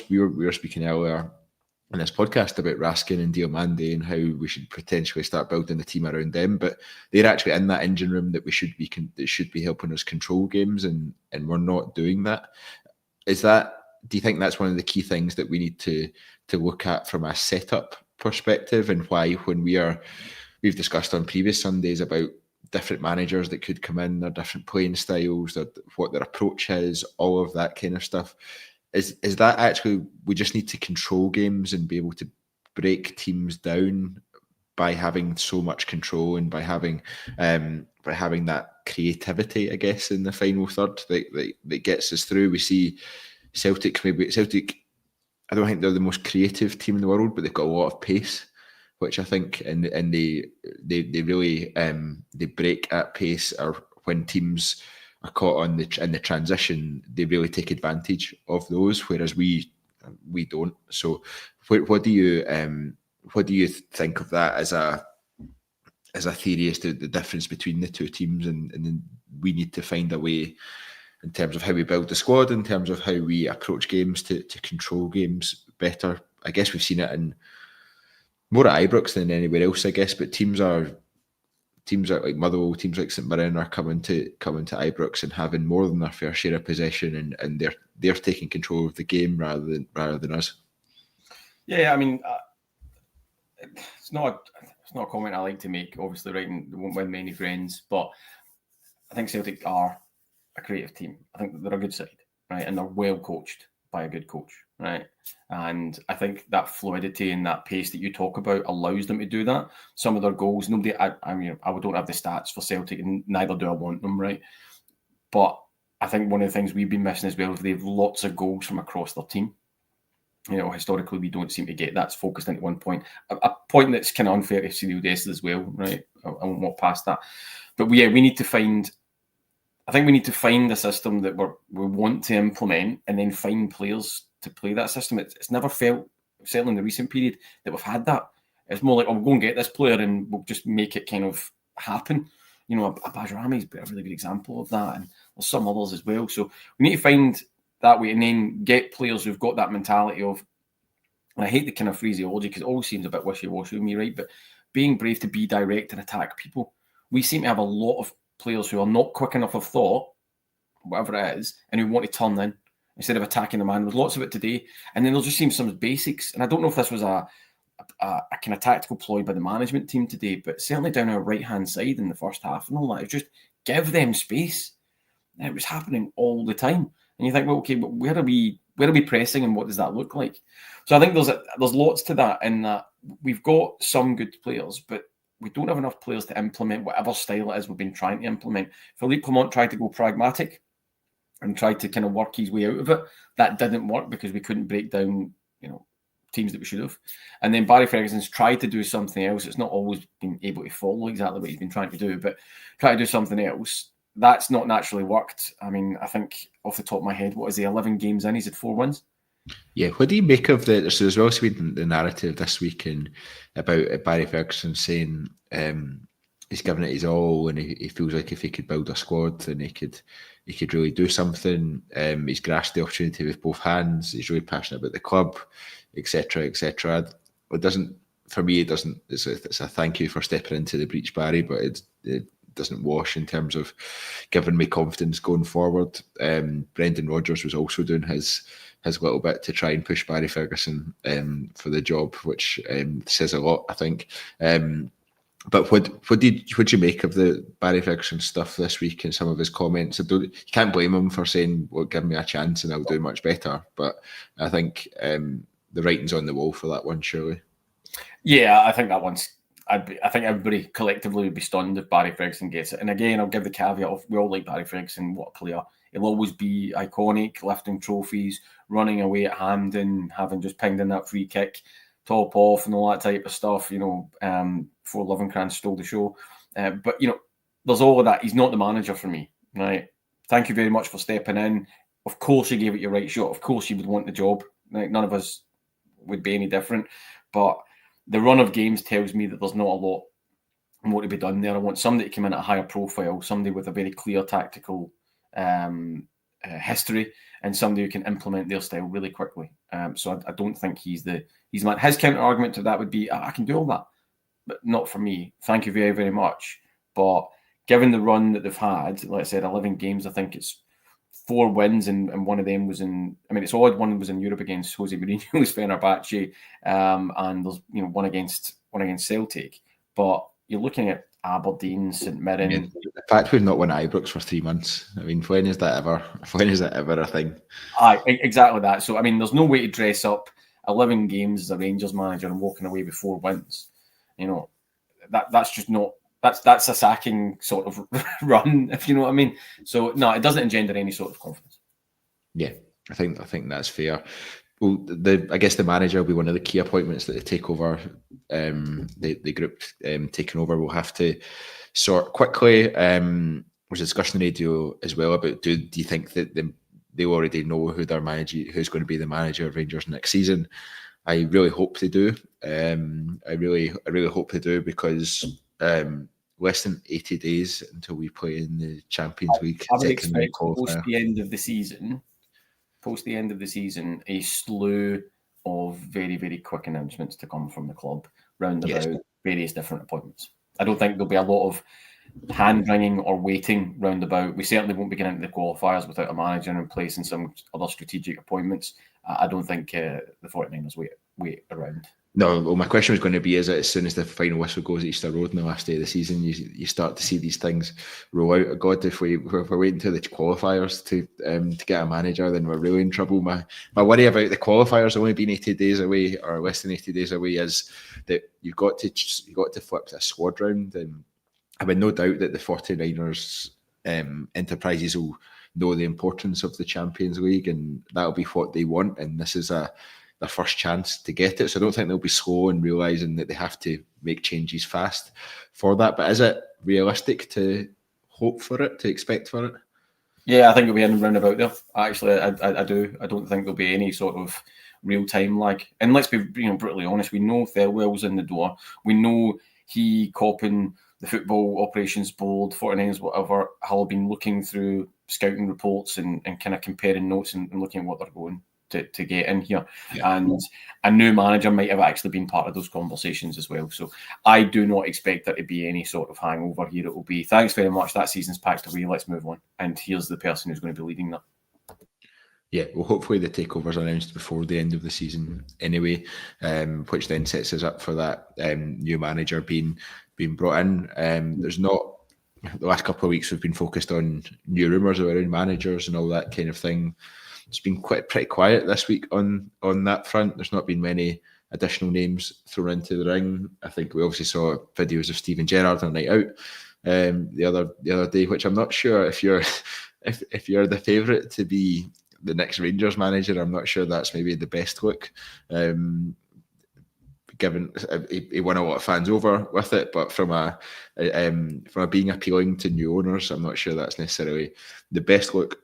speaking earlier in this podcast about Raskin and Diomande and how we should potentially start building the team around them, but they're actually in that engine room that should be helping us control games, and we're not doing that. Do you think that's one of the key things that we need to look at from a setup perspective, and why we've discussed on previous Sundays about different managers that could come in, their different playing styles, what their approach is, all of that kind of stuff. Is that actually we just need to control games and be able to break teams down by having so much control and by having that creativity, I guess, in the final third that gets us through. We see Celtic. I don't think they're the most creative team in the world, but they've got a lot of pace, which I think, and they really they break at pace, or when teams are caught in the transition, they really take advantage of those, whereas we don't. So, what do you think of that as a theory as to the difference between the two teams, and then we need to find a way in terms of how we build the squad, in terms of how we approach games to control games better. I guess we've seen it in more at Ibrox than anywhere else, I guess, but teams like Motherwell, teams like St Mirren are coming to Ibrox and having more than their fair share of possession, and they're taking control of the game rather than us. Yeah, I mean, it's not a comment I like to make. Obviously, right, and they won't win many friends, but I think Celtic are a creative team. I think they're a good side, right, and they're well coached by a good coach, right? And I think that fluidity and that pace that you talk about allows them to do that. Some of their goals, I don't have the stats for Celtic, and neither do I want them, right? But I think one of the things we've been missing as well is they have lots of goals from across their team. Historically, we don't seem to get that's focused into one point. A point that's kind of unfair to Ciro Dessers as well, right? I won't walk past that. But we need to find a system that we want to implement, and then find players to play that system. It's never felt, certainly in the recent period, that we've had that. It's more like, we'll go and get this player and we'll just make it kind of happen. You know, a Bajrami's a really good example of that, and there's some others as well. So we need to find that way, and then get players who've got that mentality of, and I hate the kind of phraseology because it always seems a bit wishy-washy with me, right? But being brave to be direct and attack people. We seem to have a lot of players who are not quick enough of thought, whatever it is, and who want to turn in instead of attacking the man. There's lots of it today, and then there'll just seem some basics. And I don't know if this was a kind of tactical ploy by the management team today, but certainly down our right-hand side in the first half and all that, it's just give them space. And it was happening all the time. And you think, well, okay, but where are we pressing and what does that look like? So I think there's lots to that in that we've got some good players, but we don't have enough players to implement whatever style it is we've been trying to implement. Philippe Clement tried to go pragmatic and tried to kind of work his way out of it. That didn't work because we couldn't break down, teams that we should have. And then Barry Ferguson's tried to do something else. It's not always been able to follow exactly what he's been trying to do, but try to do something else. That's not naturally worked. I mean, I think off the top of my head, what is he, 11 games in? He's had 4 wins. Yeah, what do you make of so there's also been the narrative this week about Barry Ferguson saying he's given it his all and he feels like if he could build a squad then he could really do something. He's grasped the opportunity with both hands. He's really passionate about the club, etc., etc. It doesn't, for me, it's a thank you for stepping into the breach, Barry, but it doesn't wash in terms of giving me confidence going forward. Brendan Rodgers was also doing his little bit to try and push Barry Ferguson for the job, which says a lot, I think. But what did you make of the Barry Ferguson stuff this week and some of his comments? You can't blame him for saying, "Well, give me a chance and I'll do much better." But I think the writing's on the wall for that one, surely. Yeah, I think that one's. I think everybody collectively would be stunned if Barry Ferguson gets it. And again, I'll give the caveat of we all like Barry Ferguson. What a player! He'll always be iconic, lifting trophies, running away at Hampden, having just pinged in that free kick, top off, and all that type of stuff. Before Lovenkrands stole the show. But there's all of that. He's not the manager for me, right? Thank you very much for stepping in. Of course, you gave it your right shot. Of course, you would want the job. Like, none of us would be any different. But the run of games tells me that there's not a lot more to be done there. I want somebody to come in at a higher profile, somebody with a very clear tactical history, and somebody who can implement their style really quickly. So I don't think he's man. His counter argument to that would be, I can do all that, but not for me. Thank you very, very much. But given the run that they've had, like I said, 11 games, I think it's 4 wins, and one of them was it's odd. One was in Europe against Jose Mourinho's Fenerbahce, and there's one against Celtic. But you're looking at Aberdeen, St Mirren. Yeah, the fact we've not won Ibrox for 3 months. I mean, when is that ever a thing? Exactly that. So there's no way to dress up 11 games as a Rangers manager and walking away with 4 wins. That's just not. That's a sacking sort of run, if you know what I mean. So no, it doesn't engender any sort of confidence. Yeah, I think that's fair. Well, I guess the manager will be one of the key appointments that the Takeover, the group taking over, will have to sort quickly. There's a discussion on the radio as well about do you think that they already know who's going to be the manager of Rangers next season? I really hope they do. I really hope they do, because less than 80 days until we play in the Champions League. I would expect post the end of the season, a slew of very, very quick announcements to come from the club round about various different appointments. I don't think there'll be a lot of hand-wringing or waiting round about. We certainly won't be getting into the qualifiers without a manager in place and some other strategic appointments. I don't think the 49ers wait around. No, well, my question was going to be, is that as soon as the final whistle goes at Easter Road on the last day of the season, you start to see these things roll out. God, if we're waiting until the qualifiers to get a manager, then we're really in trouble. My worry about the qualifiers only being 80 days away or less than 80 days away is that you've got to flip the squad round. And I mean, no doubt that the 49ers enterprises will know the importance of the Champions League, and that'll be what they want. And this is their first chance to get it. So I don't think they'll be slow in realising that they have to make changes fast for that. But is it realistic to hope for it, to expect for it? Yeah, I think it'll be in and round about there. Actually, I do. I don't think there'll be any sort of real time lag. And let's be brutally honest, we know Thirlwell's in the door. We know he copping the football operations board, 49ers, whatever, have been looking through scouting reports and kind of comparing notes and looking at what they're going to get in here. Yeah. And a new manager might have actually been part of those conversations as well. So I do not expect there to be any sort of hangover here. It will be, thanks very much, that season's packed away, let's move on. And here's the person who's going to be leading that. Yeah, well, hopefully the takeover's announced before the end of the season anyway, which then sets us up for that new manager being brought in. There's not, the last couple of weeks we've been focused on new rumours around managers and all that kind of thing. It's been pretty quiet this week on that front. There's not been many additional names thrown into the ring. I think we obviously saw videos of Steven Gerrard on a night out the other day, which I'm not sure if you're if you're the favourite to be the next Rangers manager. I'm not sure that's maybe the best look. Given he won a lot of fans over with it, but from a being appealing to new owners, I'm not sure that's necessarily the best look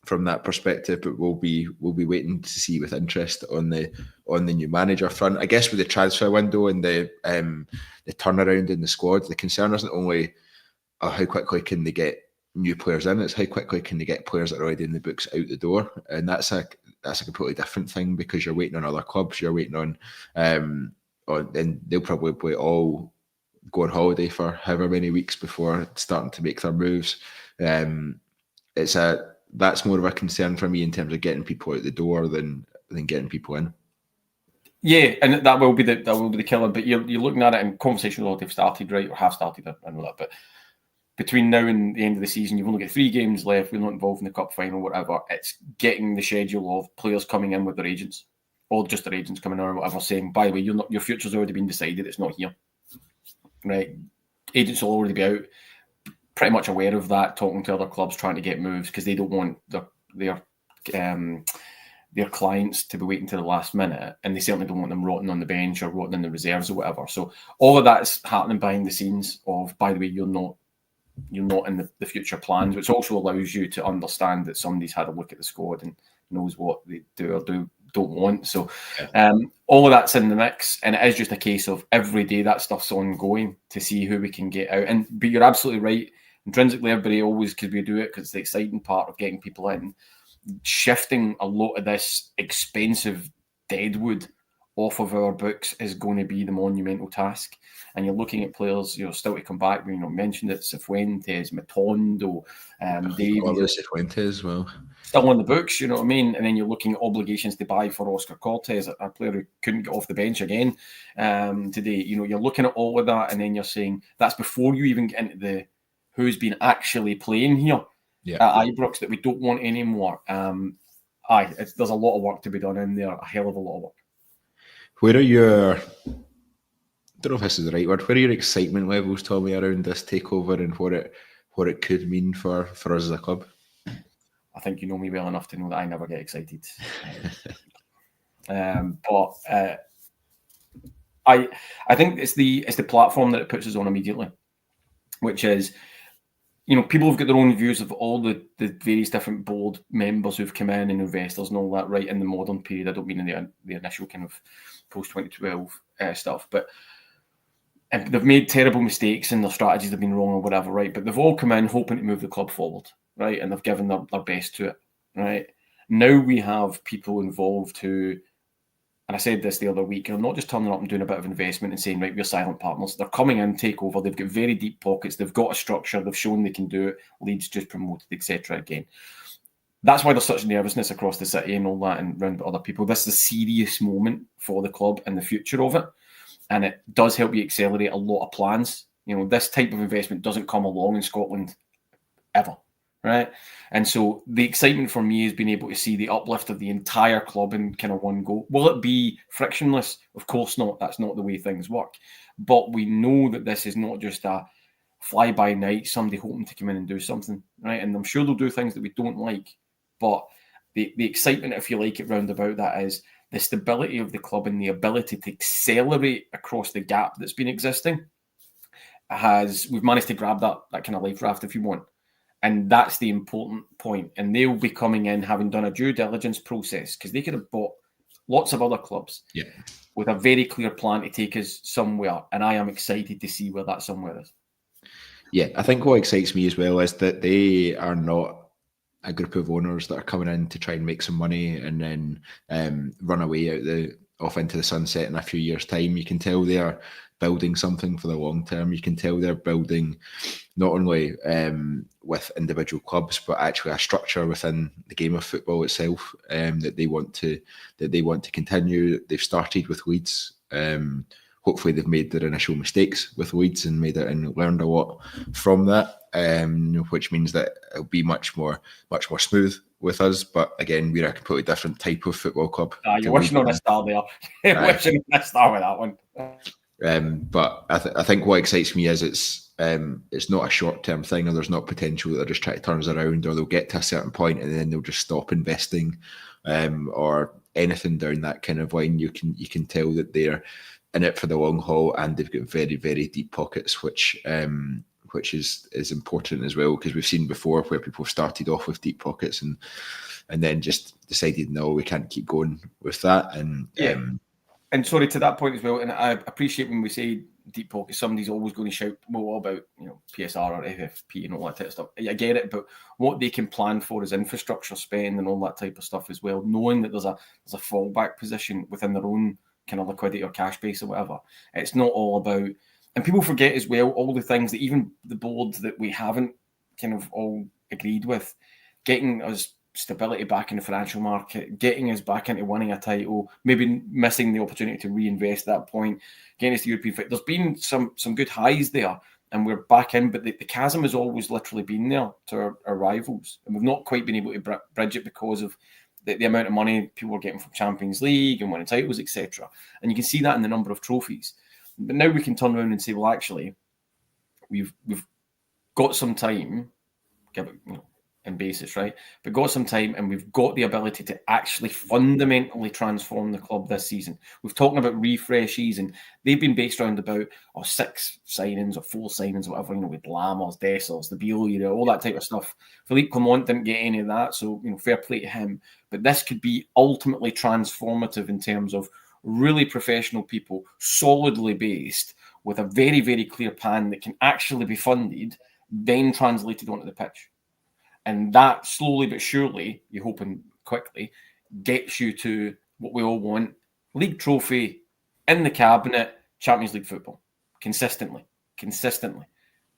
from that perspective. But we'll be waiting to see with interest on the new manager front. I guess with the transfer window and the turnaround in the squad, the concern isn't only how quickly can they get new players in, it's how quickly can they get players that are already in the books out the door, and that's a completely different thing, because you're waiting on other clubs, you're waiting on and they'll probably all go on holiday for however many weeks before starting to make their moves. That's more of a concern for me in terms of getting people out the door than getting people in. Yeah, and that will be the killer. But you're looking at it, and conversations will have started, right, or have started. I know that, but between now and the end of the season, you've only got 3 games left. We're not involved in the cup final, whatever. It's getting the schedule of players coming in with their agents, or just their agents coming in or whatever, saying, by the way, your future's already been decided. It's not here, right? Agents will already be out, pretty much aware of that, talking to other clubs, trying to get moves, because they don't want their clients to be waiting to the last minute, and they certainly don't want them rotting on the bench or rotting in the reserves or whatever. So all of that's happening behind the scenes of, by the way, you're not in the future plans, which also allows you to understand that somebody's had a look at the squad and knows what they do or don't want. So all of that's in the mix, and it is just a case of every day that stuff's ongoing to see who we can get out. But you're absolutely right. Intrinsically, everybody always, because we do it because it's the exciting part of getting people in, shifting a lot of this expensive deadwood off of our books is going to be the monumental task. And you're looking at players, still to come back. We mentioned it, Cifuentes, Matondo, Davies. Cifuentes, well, still on the books, you know what I mean? And then you're looking at obligations to buy for Oscar Cortez, a player who couldn't get off the bench again today. You're looking at all of that, and then you're saying that's before you even get into the who's been actually playing here at Ibrox that we don't want anymore. There's a lot of work to be done in there, a hell of a lot of work. Where are your, I don't know if this is the right word, where are your excitement levels, Tommy, around this takeover and what it could mean for us as a club? I think you know me well enough to know that I never get excited. But I think it's the platform that it puts us on immediately, which is, people have got their own views of all the various different board members who've come in and investors and all that, right, in the modern period. I don't mean in the initial kind of post-2012 stuff, but they've made terrible mistakes and their strategies have been wrong or whatever, right? But they've all come in hoping to move the club forward, right? And they've given their best to it, right? Now we have people involved who, and I said this the other week, and I'm not just turning up and doing a bit of investment and saying, right, we're silent partners. They're coming in, take over. They've got very deep pockets. They've got a structure. They've shown they can do it. Leeds just promoted, etc. Again. That's why there's such nervousness across the city and all that, and around other people. This is a serious moment for the club and the future of it. And it does help you accelerate a lot of plans. This type of investment doesn't come along in Scotland ever, right? And so the excitement for me is being able to see the uplift of the entire club in kind of one go. Will it be frictionless? Of course not. That's not the way things work. But we know that this is not just a fly-by-night, somebody hoping to come in and do something, right? And I'm sure they'll do things that we don't like. But the excitement, if you like it, round about that is the stability of the club and the ability to accelerate across the gap that's been existing. We've managed to grab that kind of life raft, if you want. And that's the important point. And they'll be coming in having done a due diligence process, because they could have bought lots of other clubs with a very clear plan to take us somewhere. And I am excited to see where that somewhere is. Yeah, I think what excites me as well is that they are not a group of owners that are coming in to try and make some money and then run away off into the sunset in a few years' time. You can tell they are building something for the long term. You can tell they're building not only with individual clubs, but actually a structure within the game of football itself that they want to continue. They've started with Leeds. Hopefully, they've made their initial mistakes with Leeds and learned a lot from that. Which means that it'll be much more smooth with us. But again, we're a completely different type of football club. You're wishing on a star there. You're wishing on a star with that one. But I think what excites me is it's not a short-term thing, or there's not potential that they'll just try to turn us around, or they'll get to a certain point and then they'll just stop investing, or anything down that kind of line. You can tell that they're in it for the long haul, and they've got very, very deep pockets, which is important as well, because we've seen before where people started off with deep pockets and then just decided, no, we can't keep going with that. And and sorry, to that point as well, and I appreciate when we say deep pockets, somebody's always going to shout more about PSR or FFP and all that type of stuff. I get it, but what they can plan for is infrastructure spend and all that type of stuff as well, knowing that there's a fallback position within their own kind of liquidity or cash base or whatever. It's not all about, and people forget as well, all the things that even the board that we haven't kind of all agreed with, getting us stability back in the financial market, getting us back into winning a title, maybe missing the opportunity to reinvest at that point, getting us to European fit. There's been some good highs there, and we're back in, but the chasm has always literally been there to our rivals, and we've not quite been able to bridge it because of the amount of money people are getting from Champions League and winning titles, etc. And you can see that in the number of trophies. But now we can turn around and say, well, actually, we've got some time, give it, in basis, right? But got some time, and we've got the ability to actually fundamentally transform the club this season. We've talked about refreshes, and they've been based around about 6 signings or 4 signings, or whatever, with Lammers, Dessers, the Beale era, all that type of stuff. Philippe Clement didn't get any of that, so fair play to him. But this could be ultimately transformative in terms of really professional people, solidly based, with a very, very clear plan that can actually be funded, then translated onto the pitch. And that slowly but surely, you're hoping quickly, gets you to what we all want: league trophy, in the cabinet, Champions League football, consistently.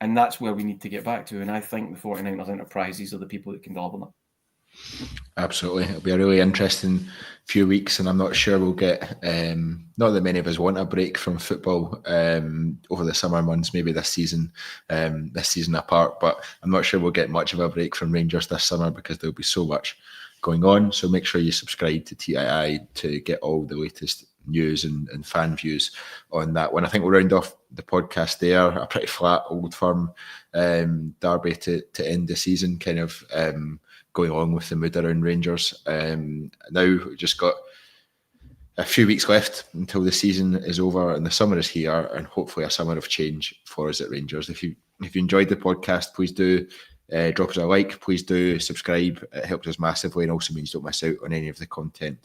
And that's where we need to get back to. And I think the 49ers Enterprises are the people that can deliver that. Absolutely. It'll be a really interesting few weeks, and I'm not sure we'll get, not that many of us want a break from football over the summer months, maybe this season apart, but I'm not sure we'll get much of a break from Rangers this summer because there'll be so much going on. So make sure you subscribe to TII to get all the latest news and fan views on that one. I think we'll round off the podcast there. A pretty flat Old Firm derby to end the season, kind of going along with the mood around Rangers. Now we've just got a few weeks left until the season is over and the summer is here, and hopefully a summer of change for us at Rangers. If you enjoyed the podcast, please do drop us a like. Please do subscribe. It helps us massively, and also means you don't miss out on any of the content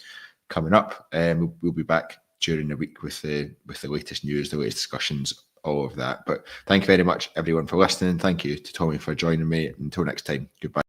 coming up. We'll be back during the week with the latest news, the latest discussions, all of that. But thank you very much, everyone, for listening. Thank you to Tommy for joining me. Until next time, goodbye.